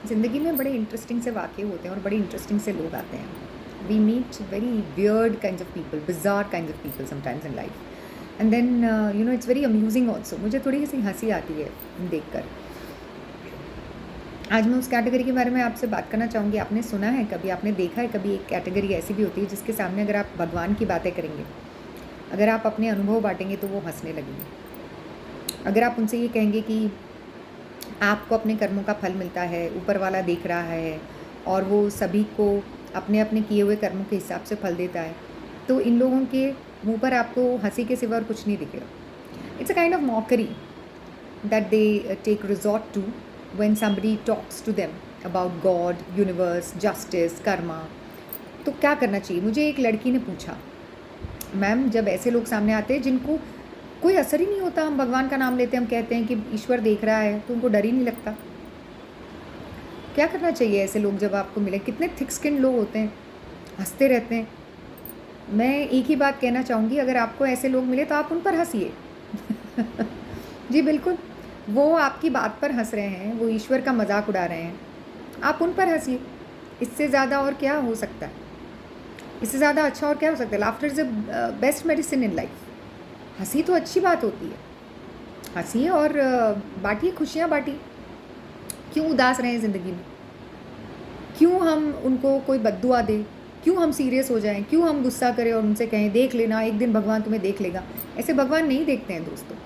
ज़िंदगी में बड़े इंटरेस्टिंग से वाक़ये होते हैं और बड़े इंटरेस्टिंग से लोग आते हैं। We meet very weird kinds of people, bizarre kinds of people sometimes in life and then it's very amusing also. मुझे थोड़ी सी हंसी आती है देखकर। आज मैं उस कैटेगरी के बारे में आपसे बात करना चाहूँगी। आपने सुना है कभी, आपने देखा है कभी, एक कैटेगरी ऐसी भी होती है जिसके सामने अगर आप भगवान की बातें करेंगे, अगर आप अपने अनुभव बांटेंगे तो वो हंसने लगेंगे। अगर आप उनसे ये कहेंगे कि आपको अपने कर्मों का फल मिलता है, ऊपर वाला देख रहा है और वो सभी को अपने अपने किए हुए कर्मों के हिसाब से फल देता है, तो इन लोगों के मुंह पर आपको हंसी के सिवा और कुछ नहीं दिखेगा। It's a kind of mockery that they take resort to when somebody talks to them about God, universe, justice, karma। तो क्या करना चाहिए? मुझे एक लड़की ने पूछा, मैम जब ऐसे लोग सामने आते हैं जिनको कोई असर ही नहीं होता, हम भगवान का नाम लेते हैं, हम कहते हैं कि ईश्वर देख रहा है, तो उनको डर ही नहीं लगता, क्या करना चाहिए ऐसे लोग जब आपको मिले? कितने थिक स्किन लोग होते हैं, हंसते रहते हैं। मैं एक ही बात कहना चाहूँगी, अगर आपको ऐसे लोग मिले तो आप उन पर हंसिए। जी बिल्कुल, वो आपकी बात पर हंस रहे हैं, वो ईश्वर का मजाक उड़ा रहे हैं, आप उन पर हंसिए। इससे ज़्यादा और क्या हो सकता है? इससे ज़्यादा अच्छा और क्या हो सकता है? Laughter is the best medicine in life. हंसी तो अच्छी बात होती है, हंसिए और बांटिए, खुशियाँ बांटिए। क्यों उदास रहें ज़िंदगी में? क्यों हम उनको कोई बद्दुआ दें? क्यों हम सीरियस हो जाएं? क्यों हम गुस्सा करें और उनसे कहें देख लेना, एक दिन भगवान तुम्हें देख लेगा? ऐसे भगवान नहीं देखते हैं दोस्तों।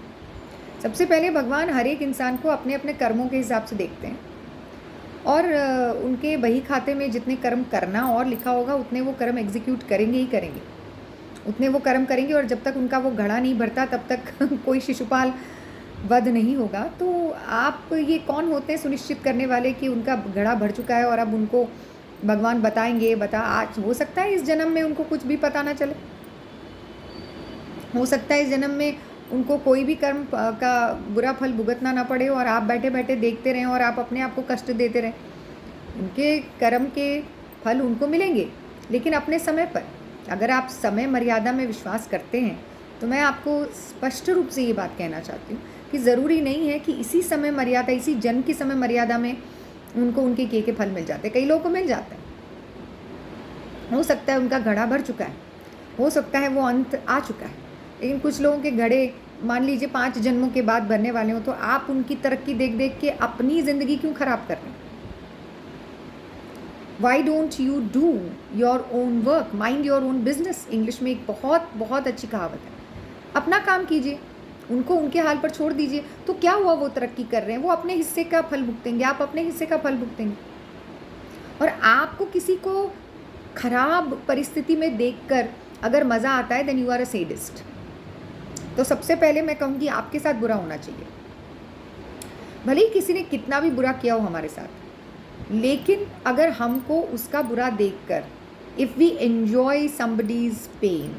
सबसे पहले भगवान हर एक इंसान को अपने अपने कर्मों के हिसाब से देखते हैं और उनके बही खाते में जितने कर्म करना और लिखा होगा उतने वो कर्म एग्जीक्यूट करेंगे ही करेंगे, उतने वो कर्म करेंगे। और जब तक उनका वो घड़ा नहीं भरता तब तक कोई शिशुपाल वध नहीं होगा। तो आप ये कौन होते हैं सुनिश्चित करने वाले कि उनका घड़ा भर चुका है और अब उनको भगवान बताएंगे? आज हो सकता है इस जन्म में उनको कुछ भी पता ना चले, हो सकता है इस जन्म में उनको कोई भी कर्म का बुरा फल भुगतना ना पड़े और आप बैठे बैठे देखते रहें और आप अपने आप को कष्ट देते रहें। उनके कर्म के फल उनको मिलेंगे, लेकिन अपने समय पर। अगर आप समय मर्यादा में विश्वास करते हैं तो मैं आपको स्पष्ट रूप से ये बात कहना चाहती हूँ कि ज़रूरी नहीं है कि इसी समय मर्यादा, इसी जन्म की समय मर्यादा में उनको उनके किए के फल मिल जाते हैं। कई लोगों को मिल जाता है, हो सकता है उनका घड़ा भर चुका है, हो सकता है वो अंत आ चुका है, लेकिन कुछ लोगों के घड़े मान लीजिए 5 जन्मों के बाद भरने वाले हो, तो आप उनकी तरक्की देख देख के अपनी ज़िंदगी क्यों ख़राब कर रहे हैं? Why don't you do your own work, mind your own business. English में एक बहुत बहुत अच्छी कहावत है। अपना काम कीजिए, उनको उनके हाल पर छोड़ दीजिए। तो क्या हुआ, वो तरक्की कर रहे हैं, वो अपने हिस्से का फल भुगतेंगे, आप अपने हिस्से का फल भुगतेंगे। और आपको किसी को खराब परिस्थिति में देखकर अगर मज़ा आता है then you are a sadist. तो सबसे पहले मैं कहूँगी आपके साथ बुरा होना चाहिए, भले ही किसी ने कितना भी बुरा किया हो हमारे साथ, लेकिन अगर हमको उसका बुरा देखकर if we enjoy somebody's pain,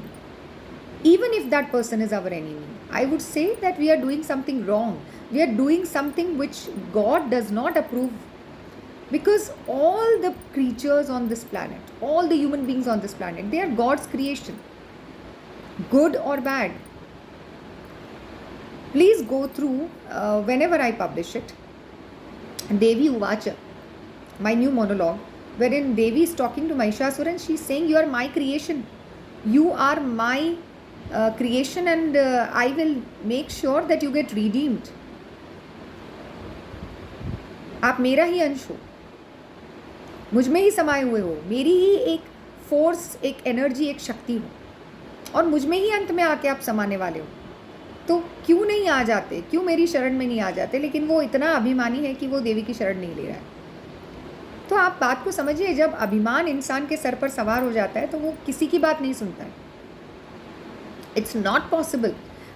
even if that person is our enemy, I would say that we are doing something wrong. We are doing something which God does not approve, because all the creatures on this planet, all the human beings on this planet, they are God's creation, good or bad. Please go through whenever I publish it, Devi Uvacha, my new monologue, wherein Devi is talking to Mahishasura and she is saying, you are my creation, you are my creation, and I will make sure that you get redeemed. आप मेरा ही अंश हो, मुझ में ही समाये हुए हो, मेरी ही एक फोर्स, एक एनर्जी, एक शक्ति हो, और मुझ में ही अंत में आके आप समाने वाले हो। तो क्यों नहीं आ जाते, क्यों मेरी शरण में नहीं आ जाते? लेकिन वो इतना अभिमानी है कि वो देवी की शरण नहीं ले रहा है। तो आप बात को समझिए, जब अभिमान इंसान के सर पर सवार हो जाता है तो वो किसी की बात नहीं सुनता है। इट्स नॉट पॉसिबल,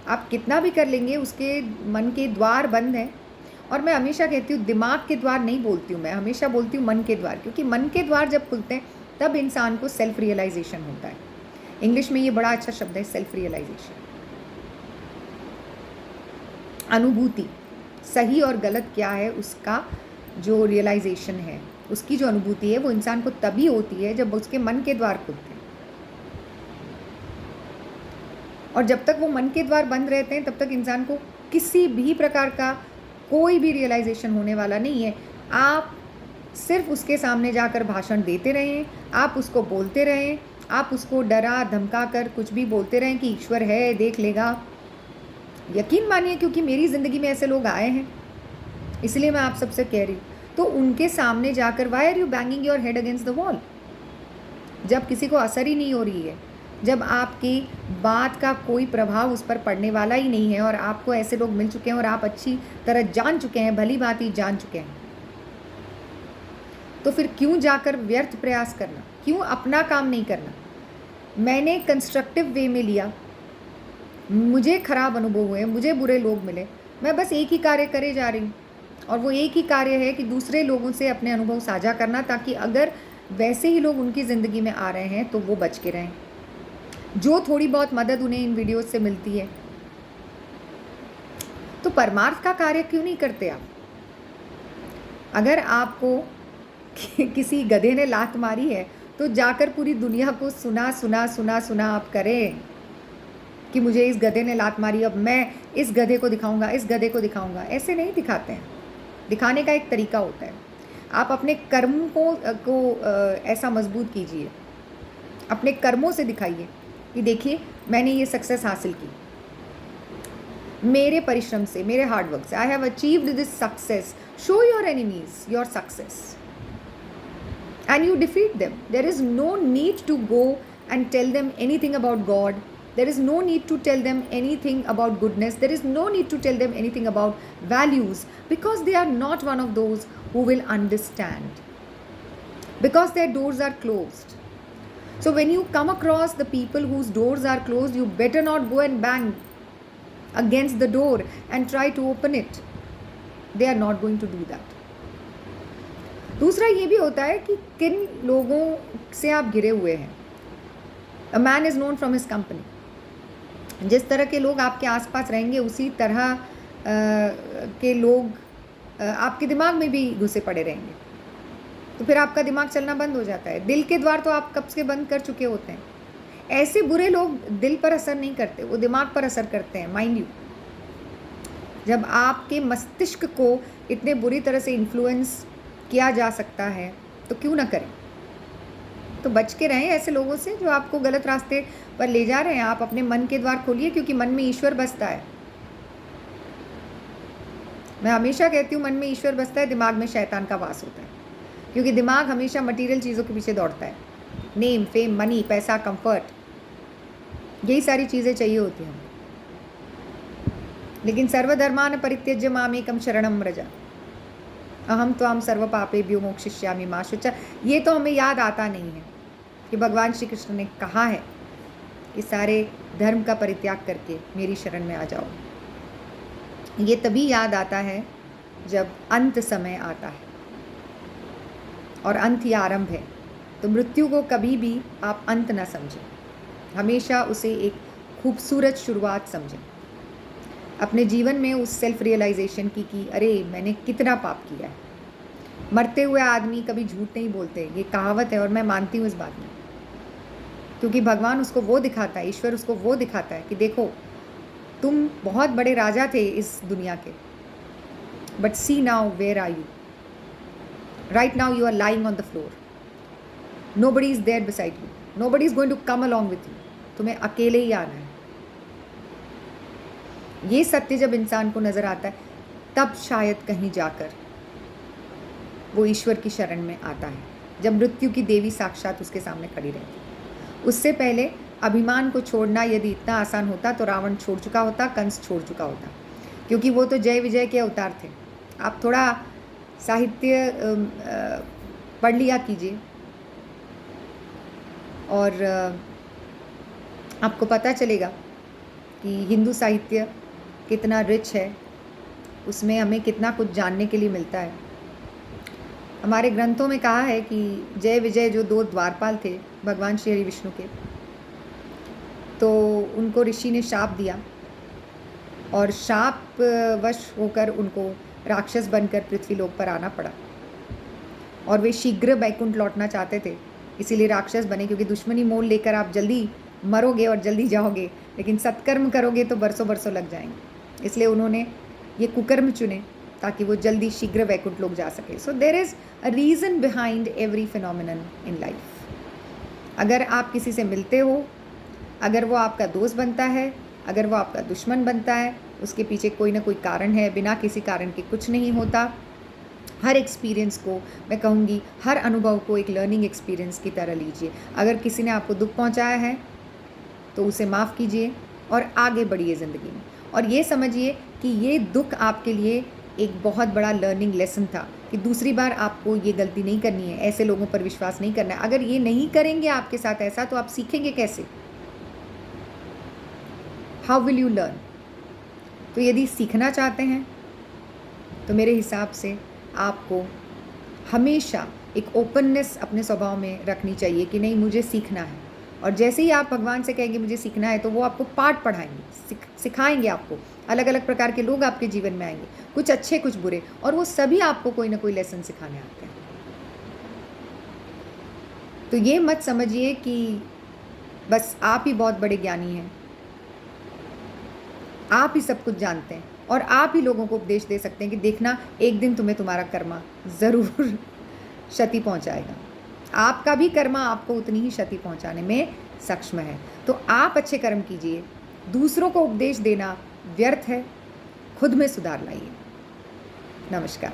आप कितना भी कर लेंगे, उसके मन के द्वार बंद हैं। और मैं हमेशा कहती हूँ दिमाग के द्वार नहीं बोलती हूँ, मैं हमेशा बोलती हूँ मन के द्वार, क्योंकि मन के द्वार जब खुलते हैं तब इंसान को सेल्फ रियलाइजेशन होता है। इंग्लिश में ये बड़ा अच्छा शब्द है, सेल्फ रियलाइजेशन। अनुभूति, सही और गलत क्या है उसका जो रियलाइजेशन है, उसकी जो अनुभूति है, वो इंसान को तभी होती है जब उसके मन के द्वार खुलते हैं। और जब तक वो मन के द्वार बंद रहते हैं तब तक इंसान को किसी भी प्रकार का कोई भी रियलाइजेशन होने वाला नहीं है। आप सिर्फ उसके सामने जाकर भाषण देते रहें, आप उसको बोलते रहें, आप उसको डरा धमका कर कुछ भी बोलते रहें कि ईश्वर है, देख लेगा। यकीन मानिए, क्योंकि मेरी ज़िंदगी में ऐसे लोग आए हैं, इसलिए मैं आप सबसे कह रही हूँ। तो उनके सामने जाकर why are you banging your head against the wall? जब किसी को असर ही नहीं हो रही है, जब आपकी बात का कोई प्रभाव उस पर पड़ने वाला ही नहीं है, और आपको ऐसे लोग मिल चुके हैं और आप अच्छी तरह जान चुके हैं, भली बात ही जान चुके हैं, तो फिर क्यों जाकर व्यर्थ प्रयास करना? क्यों अपना काम नहीं करना? मैंने कंस्ट्रक्टिव वे में लिया, मुझे खराब अनुभव हुए, मुझे बुरे लोग मिले, मैं बस एक ही कार्य करे जा रही हूँ, और वो एक ही कार्य है कि दूसरे लोगों से अपने अनुभव साझा करना, ताकि अगर वैसे ही लोग उनकी ज़िंदगी में आ रहे हैं तो वो बच के रहें। जो थोड़ी बहुत मदद उन्हें इन वीडियोस से मिलती है, तो परमार्थ का कार्य क्यों नहीं करते आप? अगर आपको किसी गधे ने लात मारी है तो जाकर पूरी दुनिया को सुना सुना सुना सुना आप करें कि मुझे इस गधे ने लात मारी, अब मैं इस गधे को दिखाऊंगा, इस गधे को दिखाऊंगा। ऐसे नहीं दिखाते हैं। दिखाने का एक तरीका होता है। आप अपने कर्म को ऐसा मजबूत कीजिए, अपने कर्मों से दिखाइए कि देखिए मैंने ये सक्सेस हासिल की, मेरे परिश्रम से, मेरे हार्डवर्क से। I have achieved this success. Show your enemies your success and you defeat them. There is no need to go and tell them anything about God. There is no need to tell them anything about goodness. There is no need to tell them anything about values, because they are not one of those who will understand, because their doors are closed. So when you come across the people whose doors are closed, you better not go and bang against the door and try to open it. They are not going to do that. दूसरा ये भी होता है कि किन लोगों से आप घिरे हुए हैं। A man is known from his company. जिस तरह के लोग आपके आसपास रहेंगे, उसी तरह के लोग आपके दिमाग में भी घुसे पड़े रहेंगे, तो फिर आपका दिमाग चलना बंद हो जाता है। दिल के द्वार तो आप कब से बंद कर चुके होते हैं। ऐसे बुरे लोग दिल पर असर नहीं करते, वो दिमाग पर असर करते हैं। माइंड यू, जब आपके मस्तिष्क को इतने बुरी तरह से इन्फ्लुएंस किया जा सकता है तो क्यों ना करें। तो बच के रहें ऐसे लोगों से जो आपको गलत रास्ते पर ले जा रहे हैं। आप अपने मन के द्वार खोलिए, क्योंकि मन में ईश्वर बसता है। मैं हमेशा कहती हूँ, मन में ईश्वर बसता है, दिमाग में शैतान का वास होता है, क्योंकि दिमाग हमेशा मटेरियल चीज़ों के पीछे दौड़ता है। नेम, फेम, मनी, पैसा, कंफर्ट, यही सारी चीज़ें चाहिए होती हैं। लेकिन सर्वधर्मान परित्यज्य मामेकम शरणम व्रज अहम त्वाम सर्व पापेभ्यो मोक्षयिष्यामि मा शुचा। ये तो हमें याद आता नहीं है कि भगवान श्री कृष्ण ने कहा है कि सारे धर्म का परित्याग करके मेरी शरण में आ जाओ। ये तभी याद आता है जब अंत समय आता है, और अंत ही आरंभ है। तो मृत्यु को कभी भी आप अंत ना समझें, हमेशा उसे एक खूबसूरत शुरुआत समझें। अपने जीवन में उस सेल्फ रियलाइजेशन की कि अरे मैंने कितना पाप किया है। मरते हुए आदमी कभी झूठ नहीं बोलते, ये कहावत है, और मैं मानती हूँ इस बात में, क्योंकि भगवान उसको वो दिखाता है, ईश्वर उसको वो दिखाता है कि देखो तुम बहुत बड़े राजा थे इस दुनिया के, but see now where are you. Right now you are lying on the floor, nobody is there beside you, nobody is going to come along with you, तुम्हें अकेले ही आना है। ये सत्य जब इंसान को नज़र आता है, तब शायद कहीं जाकर वो ईश्वर की शरण में आता है, जब मृत्यु की देवी साक्षात उसके सामने खड़ी रहती। उससे पहले अभिमान को छोड़ना यदि इतना आसान होता तो रावण छोड़ चुका होता, कंस छोड़ चुका होता, क्योंकि वो तो जय विजय के अवतार थे। आप थोड़ा साहित्य पढ़ लिया कीजिए, और आपको पता चलेगा कि हिंदू साहित्य कितना रिच है, उसमें हमें कितना कुछ जानने के लिए मिलता है। हमारे ग्रंथों में कहा है कि जय विजय जो 2 द्वारपाल थे भगवान श्री हरि विष्णु के, तो उनको ऋषि ने शाप दिया, और शाप वश होकर उनको राक्षस बनकर पृथ्वी लोक पर आना पड़ा, और वे शीघ्र बैकुंठ लौटना चाहते थे, इसीलिए राक्षस बने। क्योंकि दुश्मनी मोल लेकर आप जल्दी मरोगे और जल्दी जाओगे, लेकिन सत्कर्म करोगे तो बरसों बरसों लग जाएंगे। इसलिए उन्होंने ये कुकर्म चुने ताकि वो जल्दी शीघ्र वैकुंठ लोग जा सके. So there is a reason behind every phenomenon in life. अगर आप किसी से मिलते हो, अगर वो आपका दोस्त बनता है, अगर वो आपका दुश्मन बनता है, उसके पीछे कोई ना कोई कारण है. बिना किसी कारण के कुछ नहीं होता. हर एक्सपीरियंस को मैं कहूँगी, हर अनुभव को एक लर्निंग एक्सपीरियंस की तरह लीजिए. अगर किसी ने आपको दुख पहुँचाया है तो उसे माफ़ कीजिए और आगे बढ़िए ज़िंदगी में. और ये समझिए कि ये दुख आपके लिए एक बहुत बड़ा लर्निंग लेसन था कि दूसरी बार आपको ये गलती नहीं करनी है, ऐसे लोगों पर विश्वास नहीं करना है. अगर ये नहीं करेंगे आपके साथ ऐसा, तो आप सीखेंगे कैसे? How will you learn? तो यदि सीखना चाहते हैं तो मेरे हिसाब से आपको हमेशा एक ओपननेस अपने स्वभाव में रखनी चाहिए कि नहीं, मुझे सीखना है. और जैसे ही आप भगवान से कहेंगे मुझे सीखना है, तो वो आपको पाठ पढ़ाएंगे, सिखाएंगे आपको. अलग अलग प्रकार के लोग आपके जीवन में आएंगे, कुछ अच्छे कुछ बुरे, और वो सभी आपको कोई ना कोई लेसन सिखाने आते हैं. तो ये मत समझिए कि बस आप ही बहुत बड़े ज्ञानी हैं, आप ही सब कुछ जानते हैं और आप ही लोगों को उपदेश दे सकते हैं कि देखना, एक दिन तुम्हें तुम्हारा कर्मा ज़रूर क्षति पहुंचाएगा. आपका भी कर्मा आपको उतनी ही क्षति पहुंचाने में सक्षम है. तो आप अच्छे कर्म कीजिए. दूसरों को उपदेश देना व्यर्थ है. खुद में सुधार लाइए. नमस्कार.